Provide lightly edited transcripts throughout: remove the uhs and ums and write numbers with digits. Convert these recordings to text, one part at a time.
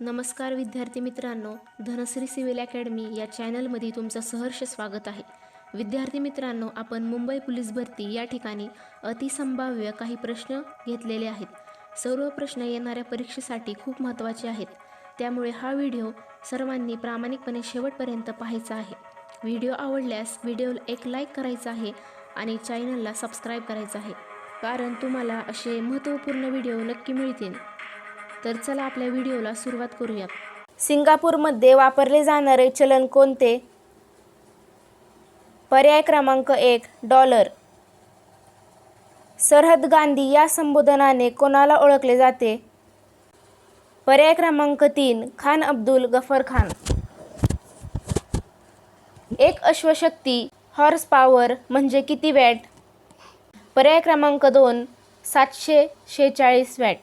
नमस्कार विद्यार्थी मित्रांनो, धनश्री सिव्हिल अकॅडमी या चॅनलमध्ये तुमचं सहर्ष स्वागत आहे. विद्यार्थी मित्रांनो, आपण मुंबई पोलीस भरती या ठिकाणी अतिसंभाव्य काही प्रश्न घेतलेले आहेत. सर्व प्रश्न येणाऱ्या परीक्षेसाठी खूप महत्त्वाचे आहेत. त्यामुळे हा व्हिडिओ सर्वांनी प्रामाणिकपणे शेवटपर्यंत पाहायचा आहे. व्हिडिओ आवडल्यास व्हिडिओला एक लाईक करायचा आहे आणि चॅनलला सबस्क्राईब करायचं आहे, कारण तुम्हाला असे महत्त्वपूर्ण व्हिडिओ नक्की मिळतील. तर चला आपल्या व्हिडिओला सुरुवात करूयात. सिंगापूरमध्ये वापरले जाणारे चलन कोणते? पर्याय क्रमांक 1 डॉलर. सरहद गांधी या संबोधनाने कोणाला ओळखले जाते? पर्याय क्रमांक 3 खान अब्दुल गफर खान. एक अश्वशक्ती हॉर्स पॉवर म्हणजे किती वॅट? पर्याय क्रमांक 2 746 वॅट.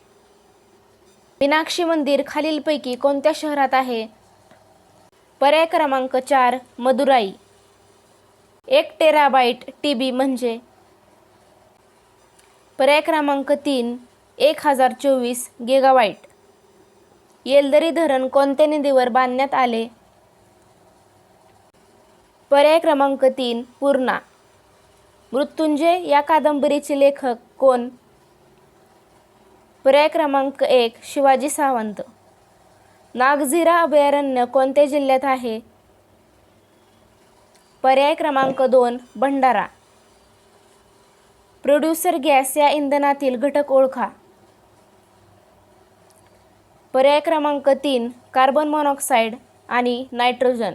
मीनाक्षी मंदिर खालीलपैकी कोणत्या शहरात आहे? पर्याय क्रमांक 4 मदुराई. 1 टेराबाइट TB म्हणजे? पर्याय क्रमांक 3 1024 गिगाबाइट. येलदरी धरण कोणत्या नदीवर बांधण्यात आले? पर्याय क्रमांक 3 पूर्णा. मृत्युंजय या कादंबरीचे लेखक कोण? पर्याय क्रमांक 1 शिवाजी सावंत. नागझिरा अभयारण्य कोणत्या जिल्ह्यात आहे? पर्याय क्रमांक 2 भंडारा. प्रोड्युसर गॅस या इंधनातील घटक ओळखा. पर्याय क्रमांक 3 कार्बन मोनॉक्साईड आणि नायट्रोजन.